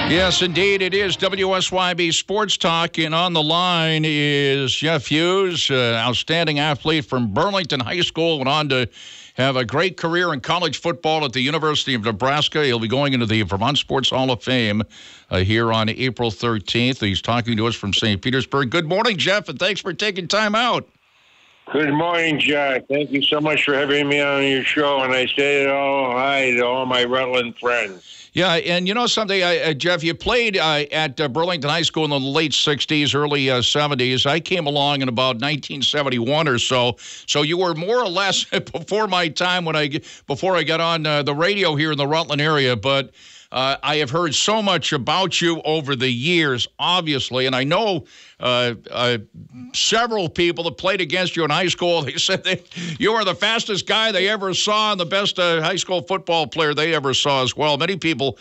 Yes, indeed, it is WSYB Sports Talk, and on the line is Jeff Hughes, outstanding athlete from Burlington High School, went on to have a great career in college football at the University of Nebraska. He'll be going into the Vermont Sports Hall of Fame here on April 13th. He's talking to us from St. Petersburg. Good morning, Jeff, and thanks for taking time out. Good morning, Jack. Thank you so much for having me on your show, and I say it all hi to all my Rutland friends. Yeah, and you know something, Jeff, you played at Burlington High School in the late 60s, early 70s. I came along in about 1971 or so. So you were more or less before my time before I got on the radio here in the Rutland area. But I have heard so much about you over the years, obviously, and I know several people that played against you in high school. They said that you were the fastest guy they ever saw and the best high school football player they ever saw as well. Many people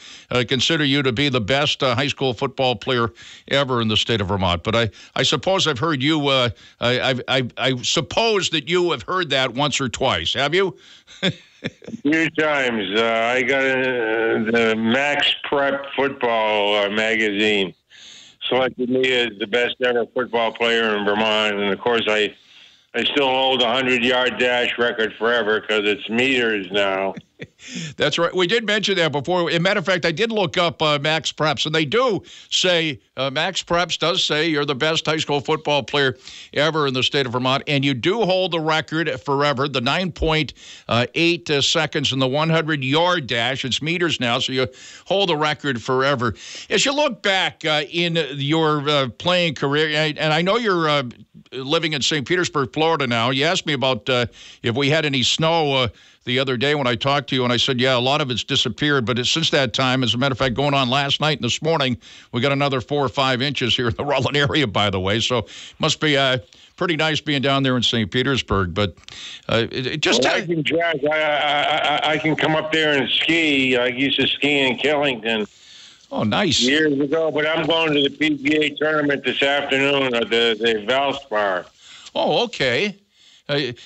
consider you to be the best high school football player ever in the state of Vermont. But I suppose I've heard you. I suppose that you have heard that once or twice. Have you? A few times. I got the Max Prep Football magazine selected me as the best ever football player in Vermont, and of course I still hold a 100-yard dash record forever because it's meters now. That's right. We did mention that before. As a matter of fact, I did look up Max Preps, and they do say, Max Preps does say you're the best high school football player ever in the state of Vermont, and you do hold the record forever, the 9.8 seconds in the 100-yard dash. It's meters now, so you hold the record forever. As you look back in your playing career, and I know you're living in St. Petersburg, Florida now. You asked me about if we had any snow the other day when I talked to you, and I said, yeah, a lot of it's disappeared, but since that time, as a matter of fact, going on last night and this morning, we got another 4 or 5 inches here in the Rutland area, by the way, so it must be pretty nice being down there in St. Petersburg, but it just... Well, I can come up there and ski. I used to ski in Killington. Oh, nice. Years ago, but I'm going to the PGA tournament this afternoon at the Valspar. Oh, okay.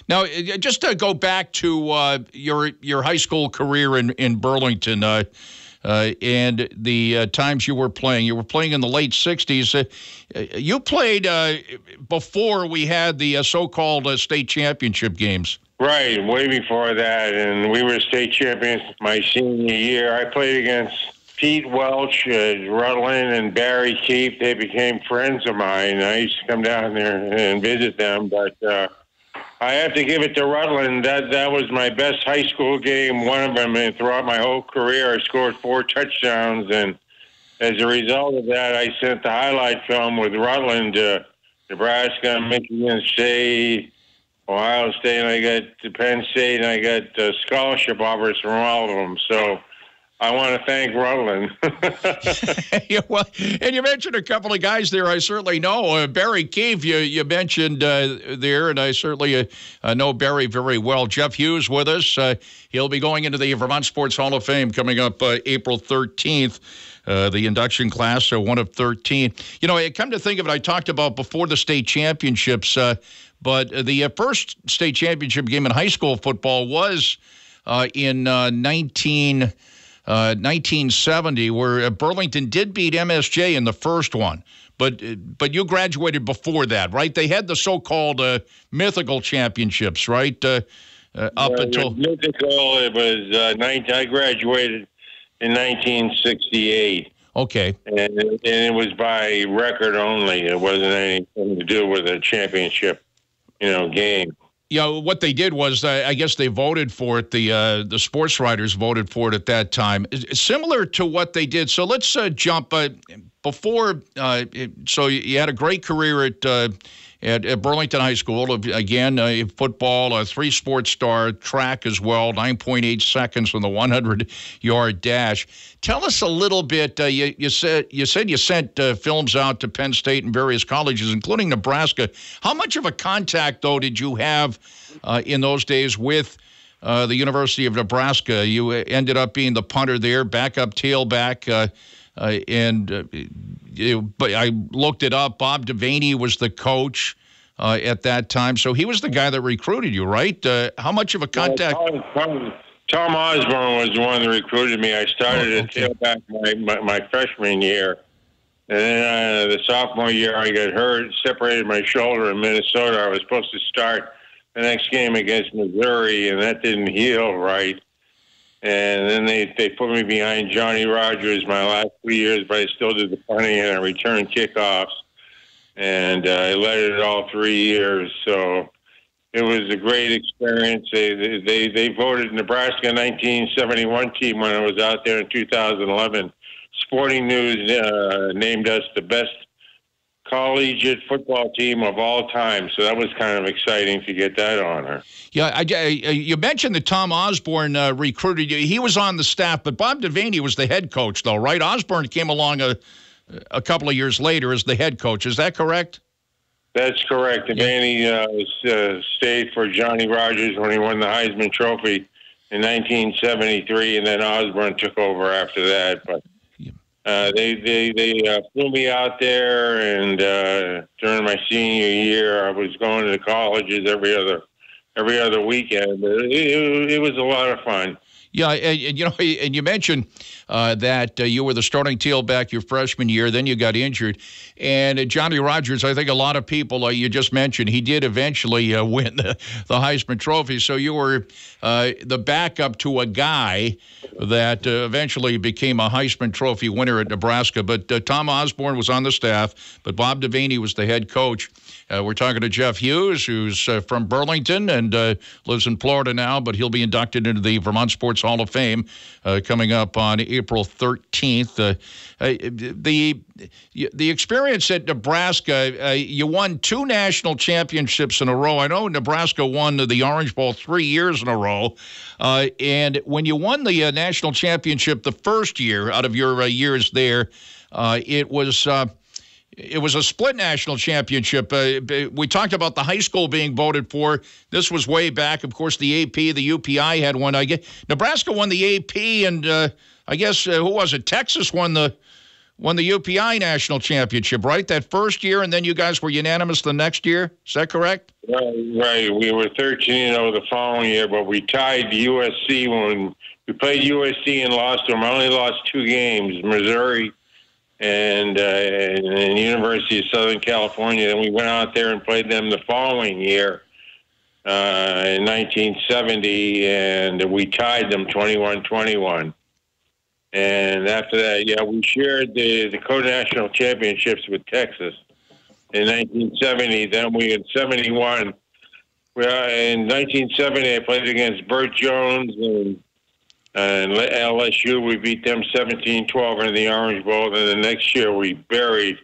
Now, just to go back to your high school career in Burlington and the times you were playing in the late 60s. You played before we had the so-called state championship games. Right, way before that, and we were state champions my senior year. I played against Pete Welch at Rutland and Barry Keefe. They became friends of mine. I used to come down there and visit them, but I have to give it to Rutland. That was my best high school game, one of them, and throughout my whole career, I scored 4 touchdowns, and as a result of that, I sent the highlight film with Rutland to Nebraska, Michigan State, Ohio State, and I got to Penn State, and I got scholarship offers from all of them, so I want to thank Rutland. Yeah, well, and you mentioned a couple of guys there I certainly know. Barry Keefe, you mentioned there, and I certainly know Barry very well. Jeff Hughes with us. He'll be going into the Vermont Sports Hall of Fame coming up April 13th. The induction class, one of 13. You know, I come to think of it, I talked about before the state championships, but the first state championship game in high school football was in 1970, where Burlington did beat MSJ in the first one, but you graduated before that, right? They had the so-called mythical championships, right? Up until mythical, it was I graduated in 1968. Okay, and it was by record only. It wasn't anything to do with a championship, game. Yeah, what they did was, I guess they voted for it. The sports writers voted for it at that time. Similar to what they did. So let's jump before. So you had a great career at Burlington High School. Again, football, a 3-sport star, track as well, 9.8 seconds on the 100-yard dash. Tell us a little bit. You said you sent films out to Penn State and various colleges, including Nebraska. How much of a contact, though, did you have in those days with the University of Nebraska? You ended up being the punter there, backup tailback, but I looked it up. Bob Devaney was the coach at that time, so he was the guy that recruited you, right? How much of a contact? Tom Osborne was the one that recruited me. I started at tailback my freshman year. And then the sophomore year, I got hurt, separated my shoulder in Minnesota. I was supposed to start the next game against Missouri, and that didn't heal right. And then they put me behind Johnny Rogers my last 3 years, but I still did the punting and I returned kickoffs. And I led it all 3 years. So it was a great experience. They voted Nebraska 1971 team when I was out there in 2011. Sporting News named us the best collegiate football team of all time. So that was kind of exciting to get that honor. Yeah, you mentioned that Tom Osborne recruited you. He was on the staff, but Bob Devaney was the head coach, though, right? Osborne came along a couple of years later as the head coach. Is that correct? That's correct. Devaney stayed for Johnny Rogers when he won the Heisman Trophy in 1973, and then Osborne took over after that. But they flew me out there, and during my senior year, I was going to the colleges every other weekend. It was a lot of fun. Yeah, and you mentioned that you were the starting tailback your freshman year, then you got injured. And Johnny Rogers, I think a lot of people, you just mentioned, he did eventually win the Heisman Trophy. So you were the backup to a guy that eventually became a Heisman Trophy winner at Nebraska. But Tom Osborne was on the staff, but Bob Devaney was the head coach. We're talking to Jeff Hughes, who's from Burlington and lives in Florida now, but he'll be inducted into the Vermont Sports Hall of Fame coming up on April 13th. The experience at Nebraska, you won 2 national championships in a row. I know Nebraska won the Orange Bowl 3 years in a row. And when you won the national championship the first year out of your years there, it was a split national championship. We talked about the high school being voted for. This was way back. Of course, the AP, the UPI had one. Nebraska won the AP, and I guess who was it? Texas won the UPI national championship, right? That first year, and then you guys were unanimous the next year. Is that correct? Right. We were 13-0 the following year, but we tied USC when we played USC and lost them. I only lost 2 games, Missouri and University of Southern California. Then we went out there and played them the following year in 1970, and we tied them 21-21. And after that, we shared the co-national championships with Texas in 1970. Then we in 71. In 1970, I played against Burt Jones and LSU. We beat them 17-12 in the Orange Bowl. Then the next year, we buried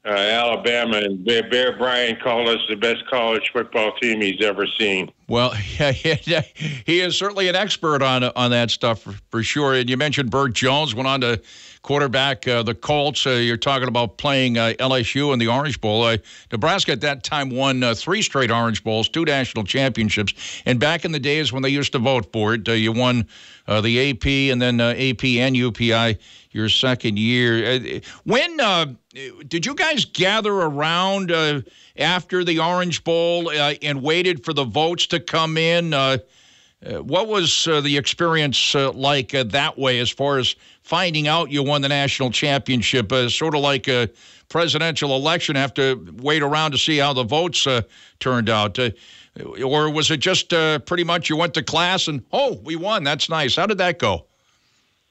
Alabama, and Bear Bryant called us the best college football team he's ever seen. Well, he is certainly an expert on that stuff for sure. And you mentioned Burt Jones went on to quarterback the Colts. You're talking about playing LSU in the Orange Bowl. Nebraska at that time won 3 straight Orange Bowls, 2 national championships. And back in the days when they used to vote for it, you won the AP and then AP and UPI your second year. When did you guys gather around after the Orange Bowl and waited for the votes to come in? What was the experience like that way as far as finding out you won the national championship? Sort of like a presidential election, have to wait around to see how the votes turned out. Or was it just pretty much you went to class and, we won, that's nice. How did that go?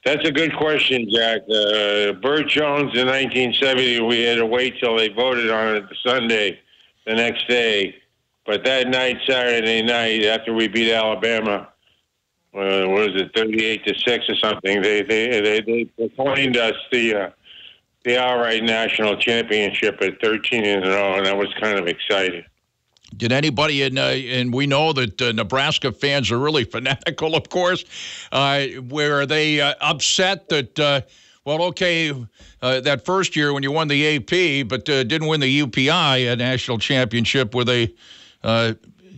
That's a good question, Jack. Burt Jones in 1970, we had to wait till they voted on it Sunday, the next day. But that night, Saturday night, after we beat Alabama, what was it, 38-6 or something? They proclaimed us the outright national championship at 13-0, and that was kind of exciting. Did anybody, and we know that Nebraska fans are really fanatical, of course, were they upset that, that first year when you won the AP but didn't win the UPI national championship, were they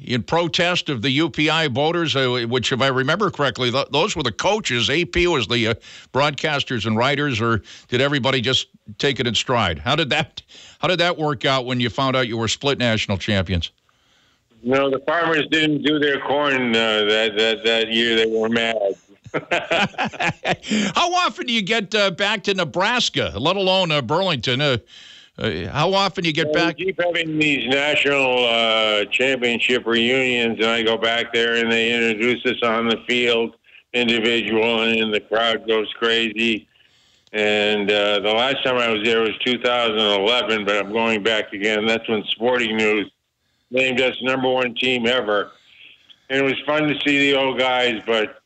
in protest of the UPI voters, which, if I remember correctly, those were the coaches. AP was the broadcasters and writers, or did everybody just take it in stride? How did that work out when you found out you were split national champions? No, the farmers didn't do their corn that year. They were mad. How often do you get back to Nebraska, let alone Burlington? How often do you get back? We keep having these national championship reunions, and I go back there, and they introduce us on the field, individual, and the crowd goes crazy. And the last time I was there was 2011, but I'm going back again. That's when Sporting News named us #1 team ever. And it was fun to see the old guys, but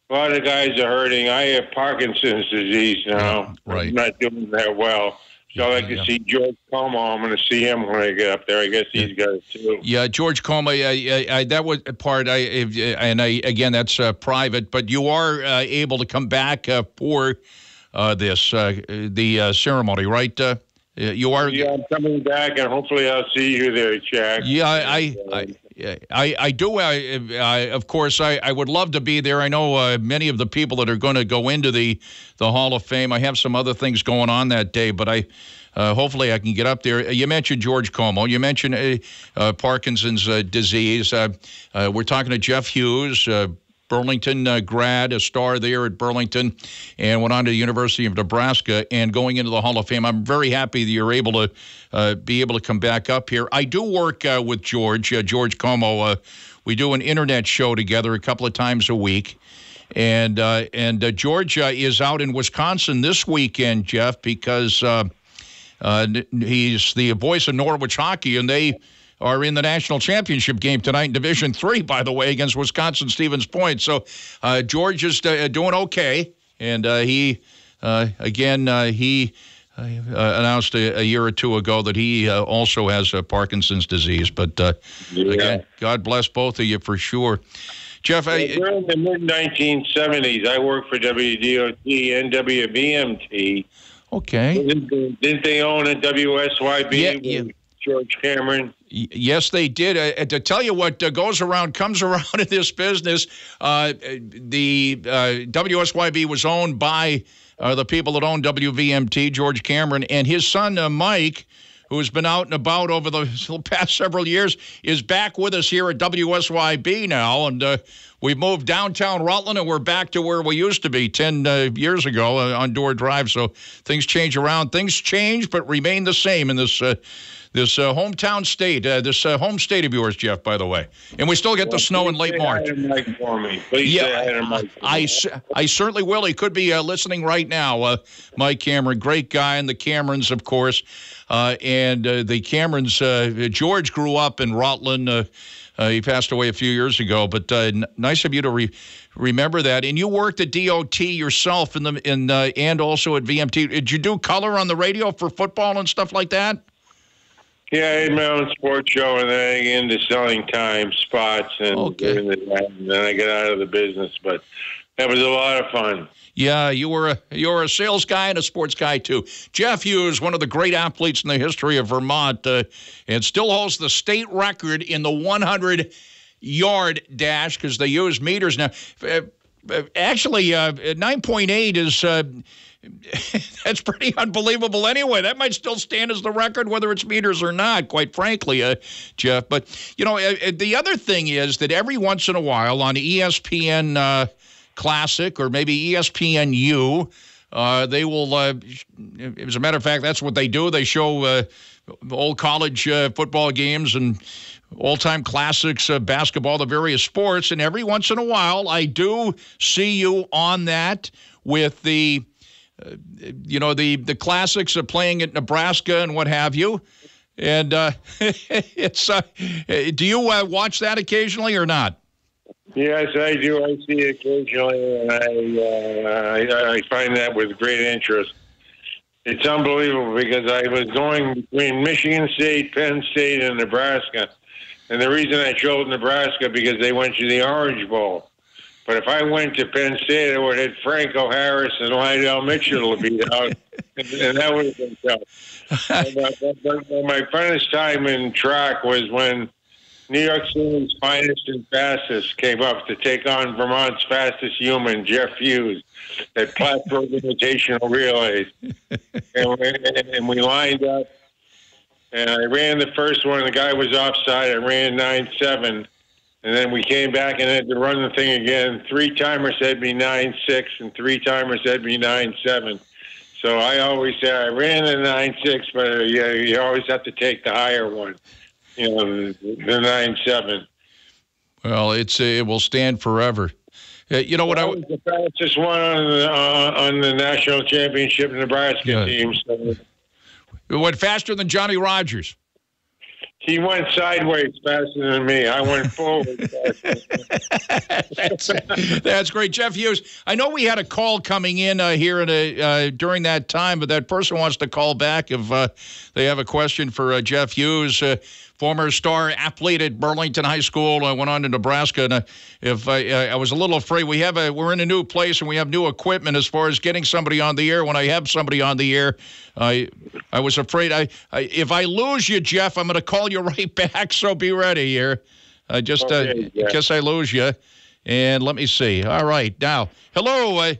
a lot of guys are hurting. I have Parkinson's disease now. Right. I'm not doing that well. So I like to see George Como. I'm going to see him when I get up there. I guess he's got it too. Yeah, George Como. That was part. Again, that's private. But you are able to come back for the ceremony, right? You are. Yeah, I'm coming back, and hopefully I'll see you there, Jack. Yeah, I do. Of course, I would love to be there. I know many of the people that are going to go into the Hall of Fame. I have some other things going on that day, but hopefully I can get up there. You mentioned George Como. You mentioned Parkinson's disease. We're talking to Jeff Hughes, Burlington grad, a star there at Burlington, and went on to the University of Nebraska and going into the Hall of Fame. I'm very happy that you're able to be able to come back up here. I do work with George Como. We do an internet show together a couple of times a week. And George is out in Wisconsin this weekend, Jeff, because he's the voice of Norwich hockey, and they are in the national championship game tonight in Division III, by the way, against Wisconsin Stevens Point. So George is doing okay, and he announced a year or two ago that he also has Parkinson's disease. But again, God bless both of you for sure. Jeff, during the mid-1970s, I worked for WDOT and WVMT. Okay. Didn't they own a WSYB? Yeah. George Cameron. Yes, they did. To tell you what goes around comes around in this business, the WSYB was owned by the people that own WVMT, George Cameron, and his son, Mike, who's been out and about over the past several years, is back with us here at WSYB now. And we've moved downtown Rutland, and we're back to where we used to be 10 years ago on Door Drive. So things change around. Things change, but remain the same in this hometown state, this home state of yours, Jeff, by the way. And we still get the snow in late March. I certainly will. He could be listening right now. Mike Cameron, great guy, and the Camerons, of course. And the Camerons, George grew up in Rutland. He passed away a few years ago, but nice of you to remember that. And you worked at DOT yourself and also at VMT. Did you do color on the radio for football and stuff like that? Yeah, I had my own sports show, and then I get into selling time spots, and then I get out of the business. But that was a lot of fun. Yeah, you're a sales guy and a sports guy too. Jeff Hughes, one of the great athletes in the history of Vermont, and still holds the state record in the 100-yard dash because they use meters now. Actually, 9.8 is. That's pretty unbelievable anyway. That might still stand as the record, whether it's meters or not, quite frankly, Jeff. But, the other thing is that every once in a while on ESPN Classic or maybe ESPNU, they will, as a matter of fact, that's what they do. They show old college football games and all-time classics, basketball, the various sports. And every once in a while, I do see you on that with the the classics of playing at Nebraska and what have you. And it's do you watch that occasionally or not? Yes, I do. I see it occasionally, and I find that with great interest. It's unbelievable because I was going between Michigan State, Penn State, and Nebraska. And the reason I chose Nebraska because they went to the Orange Bowl. But if I went to Penn State, I would have had Franco Harris and Lydell Mitchell to beat out, and that would have been tough. But my funnest time in track was when New York City's finest and fastest came up to take on Vermont's fastest human, Jeff Hughes, at platform invitational relays. And we lined up, and I ran the first one. The guy was offside. I ran 9.7, and then we came back and had to run the thing again. 3-timers had me 9.6, and 3-timers had me 9.7. So I always say I ran a 9.6, but you always have to take the higher one, the 9.7. Well, it will stand forever. You know what? I was the fastest one on the national championship Nebraska team. So. It went faster than Johnny Rogers. He went sideways faster than me. I went forward faster. That's great. Jeff Hughes, I know we had a call coming in here during that time, but that person wants to call back if they have a question for Jeff Hughes, former star athlete at Burlington High School, went on to Nebraska. And if I was a little afraid, we're in a new place and we have new equipment as far as getting somebody on the air. When I have somebody on the air, I was afraid if I lose you, Jeff, I'm going to call you right back. So be ready here. In case I lose you. And let me see. All right. Now, hello.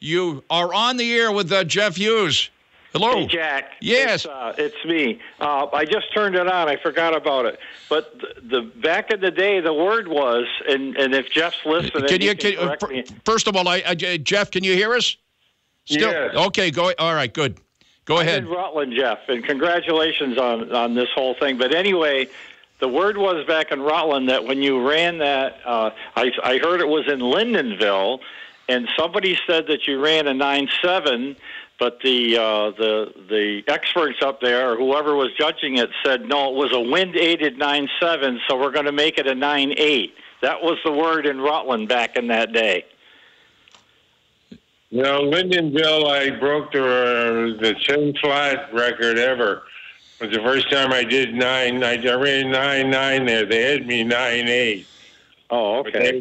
You are on the air with Jeff Hughes. Hello. Hey, Jack. Yes. It's me. I just turned it on. I forgot about it. But the back in the day, the word was, and if Jeff's listening, first of all, Jeff, can you hear us? Still? Yes. Okay. Go. All right. Good. Go ahead. I'm in Rutland, Jeff, and congratulations on this whole thing. But anyway, the word was back in Rutland that when you ran that, I heard it was in Lindenville, and somebody said that you ran a 9.7. But the experts up there, or whoever was judging it, said, no, it was a wind-aided 9.7, so we're going to make it a 9.8. That was the word in Rutland back in that day. Lindenville, I broke the 10-flat record ever. It was the first time I did 9. I ran 9.9 there. They had me 9.8. Oh, okay. They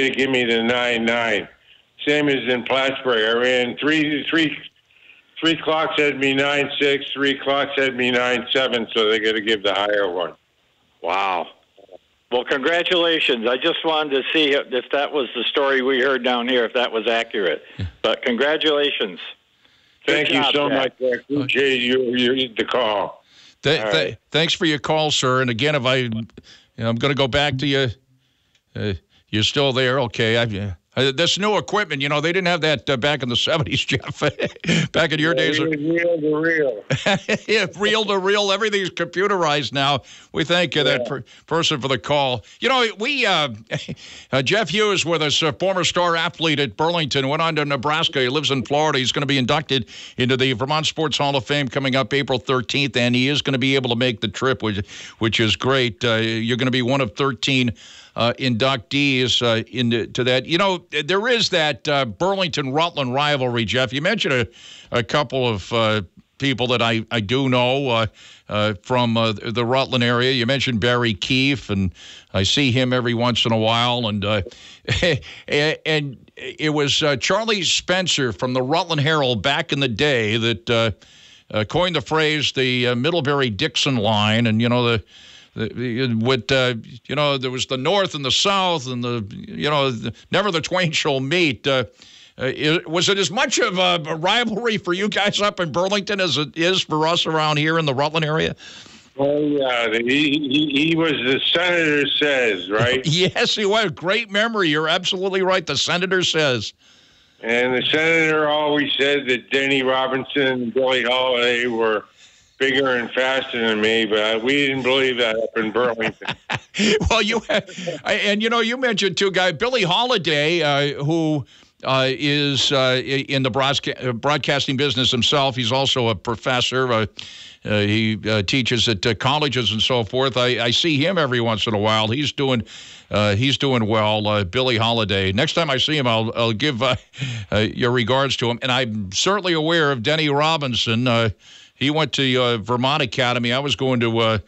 had to give me the 9.9. Same as in Plattsburgh. I ran three clocks had me 9.6, 3 clocks had me 9.7, so they got to give the higher one. Wow. Well, congratulations. I just wanted to see if that was the story we heard down here, if that was accurate. But congratulations. Thank you so much. I appreciate the call. Thanks for your call, sir. And again, if I'm going to go back to you. You're still there, okay? This new equipment, they didn't have that back in the 70s, Jeff. Back in your days. Reel to reel. Yeah, reel to reel. Everything's computerized now. We thank that person for the call. Jeff Hughes with us, a former star athlete at Burlington, went on to Nebraska. He lives in Florida. He's going to be inducted into the Vermont Sports Hall of Fame coming up April 13th, and he is going to be able to make the trip, which is great. You're going to be one of 13 inductees into that. There is that Burlington-Rutland rivalry, Jeff. You mentioned a couple of people that I do know from the Rutland area. You mentioned Barry Keefe, and I see him every once in a while. And and it was Charlie Spencer from the Rutland Herald back in the day that coined the phrase the Middlebury-Dixon line, and there was the North and the South, and never the twain shall meet. Was it as much of a rivalry for you guys up in Burlington as it is for us around here in the Rutland area? Oh, yeah. He was the Senator Says, right? Yes, he was. Great memory. You're absolutely right. The Senator Says. And the Senator always said that Denny Robinson and Billy Holiday were bigger and faster than me, but we didn't believe that up in Burlington. Well, you mentioned two guys, Billy Holiday, who is in the broadcasting business himself. He's also a professor. He teaches at colleges and so forth. I see him every once in a while. He's doing well. Billy Holiday. Next time I see him, I'll give your regards to him. And I'm certainly aware of Denny Robinson. He went to Vermont Academy. I was going to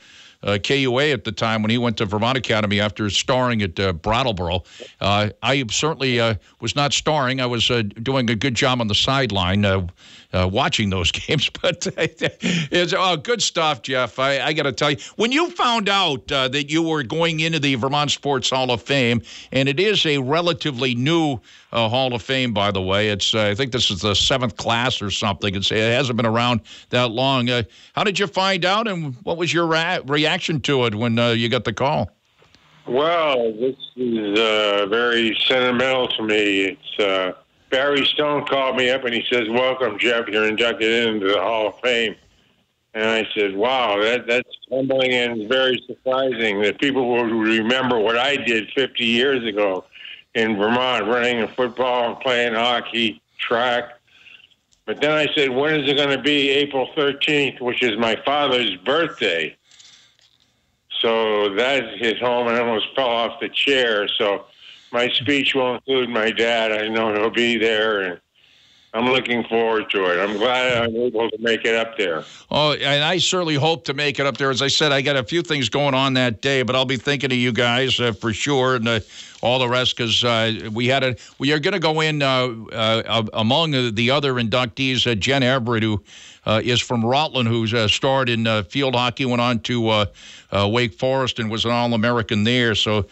KUA at the time when he went to Vermont Academy after starring at Brattleboro. I certainly was not starring. I was doing a good job on the sideline watching those games. But it's good stuff, Jeff. I got to tell you, when you found out that you were going into the Vermont Sports Hall of Fame, and it is a relatively new Hall of Fame, by the way. It's I think this is the 7th class or something. It hasn't been around that long. How did you find out, and what was your reaction to it when you got the call? Well, this is very sentimental to me. It's Barry Stone called me up and he says, "Welcome, Jeff. You're inducted into the Hall of Fame." And I said, "Wow, that's humbling and very surprising that people will remember what I did 50 years ago in Vermont, running a football and playing hockey, track." But then I said, "When is it going to be?" April 13th, which is my father's birthday. So that hit home and I almost fell off the chair. So my speech will include my dad. I know he'll be there, and I'm looking forward to it. I'm glad I'm able to make it up there. Oh, and I certainly hope to make it up there. As I said, I got a few things going on that day, but I'll be thinking of you guys for sure, and all the rest, because we are going to go in among the other inductees, Jen Everett, who is from Rutland, who's starred in field hockey, went on to Wake Forest and was an All-American there. So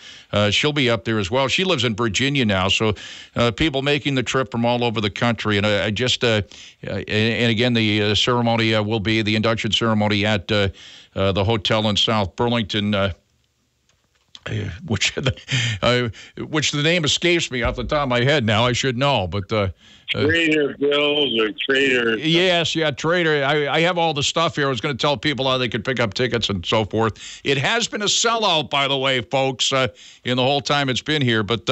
she'll be up there as well. She lives in Virginia now, so people making the trip from all over the country. And I just and again, the ceremony will be the induction ceremony at the hotel in South Burlington. Which the name escapes me off the top of my head now. I should know, but Trader Bills or Trader. Yes, yeah, Trader. I have all the stuff here. I was going to tell people how they could pick up tickets and so forth. It has been a sellout, by the way, folks, in the whole time it's been here. But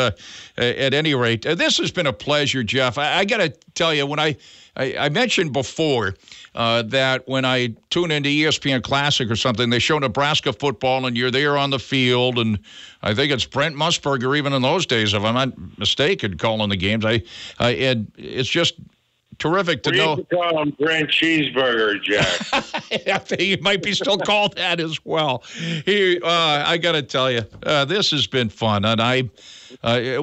at any rate, this has been a pleasure, Jeff. I got to tell you, when I mentioned before that when I tune into ESPN Classic or something, they show Nebraska football and you're there on the field, and I think it's Brent Musburger, even in those days, if I'm not mistaken, calling the games. And it's just terrific to know. You call him Brent Cheeseburger, Jack. I think he might be still called that as well. I got to tell you, this has been fun. And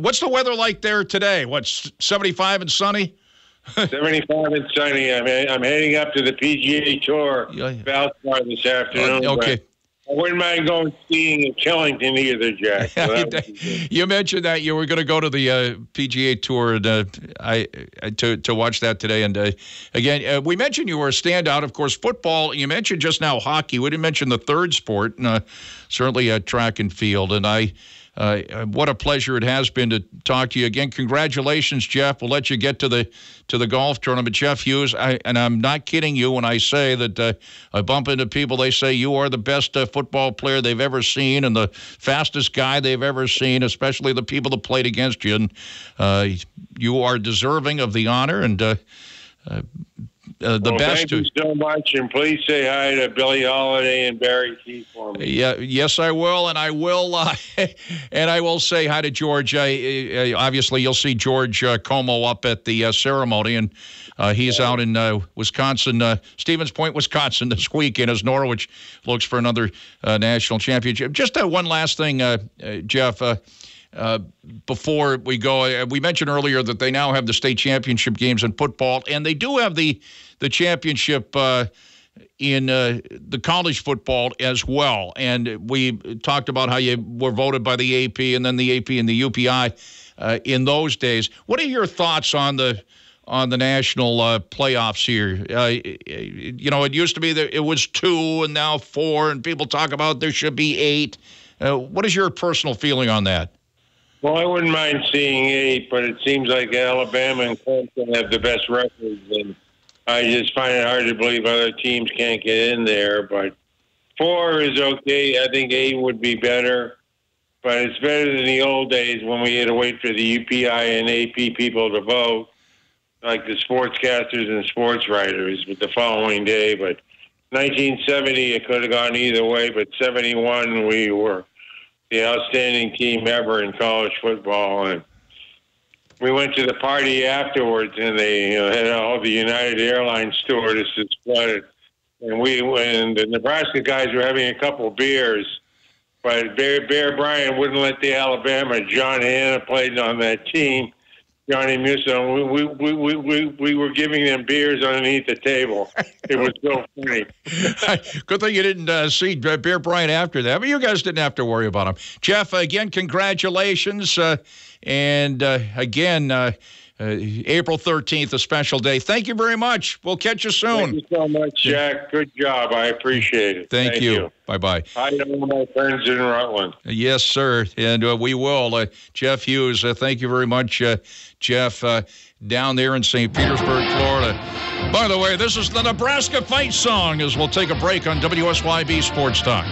what's the weather like there today? What's 75 and sunny? 75 and sunny. I'm heading up to the PGA Tour Valspar this afternoon. Okay. I wouldn't mind going skiing in Killington either, Jack. So you mentioned that you were going to go to the PGA Tour to watch that today. And again, we mentioned you were a standout. Of course, football. You mentioned just now hockey. We didn't mention the third sport, certainly track and field. And what a pleasure it has been to talk to you again. Congratulations, Jeff. We'll let you get to the golf tournament. Jeff Hughes, and I'm not kidding you when I say that I bump into people, they say you are the best football player they've ever seen and the fastest guy they've ever seen, especially the people that played against you. And you are deserving of the honor and the best. Thank you so much, and please say hi to Billy Holiday and Barry Keith for me. Yeah, yes, I will, and I will, and I will say hi to George. Obviously, you'll see George Como up at the ceremony, and he's out in Wisconsin, Stevens Point, Wisconsin, this weekend as Norwich looks for another national championship. Just one last thing, Jeff. Before we go, we mentioned earlier that they now have the state championship games in football, and they do have the championship in the college football as well. And we talked about how you were voted by the AP and then the AP and the UPI in those days. What are your thoughts on the national playoffs here? It used to be that it was 2 and now 4, and people talk about there should be 8. What is your personal feeling on that? Well, I wouldn't mind seeing 8, but it seems like Alabama and Clemson have the best records, and I just find it hard to believe other teams can't get in there. But 4 is okay. I think 8 would be better, but it's better than the old days when we had to wait for the UPI and AP people to vote, like the sportscasters and sports writers, with the following day. But 1970, it could have gone either way, but 71, we were the outstanding team ever in college football. And we went to the party afterwards, and they had all the United Airlines stewardesses flooded and the Nebraska guys were having a couple of beers, but Bear Bryant wouldn't let the Alabama. John Hanna played on that team. Johnny Musso, we were giving them beers underneath the table. It was so funny. Good thing you didn't see Bear Bryant after that, but you guys didn't have to worry about him. Jeff, again, congratulations. And again, April 13th, a special day. Thank you very much. We'll catch you soon. Thank you so much, Jack. Good job. I appreciate it. Thank you. Bye-bye. I know my friends in Rutland. Yes, sir, and we will. Jeff Hughes, thank you very much, Jeff, down there in St. Petersburg, Florida. By the way, this is the Nebraska Fight Song as we'll take a break on WSYB Sports Talk.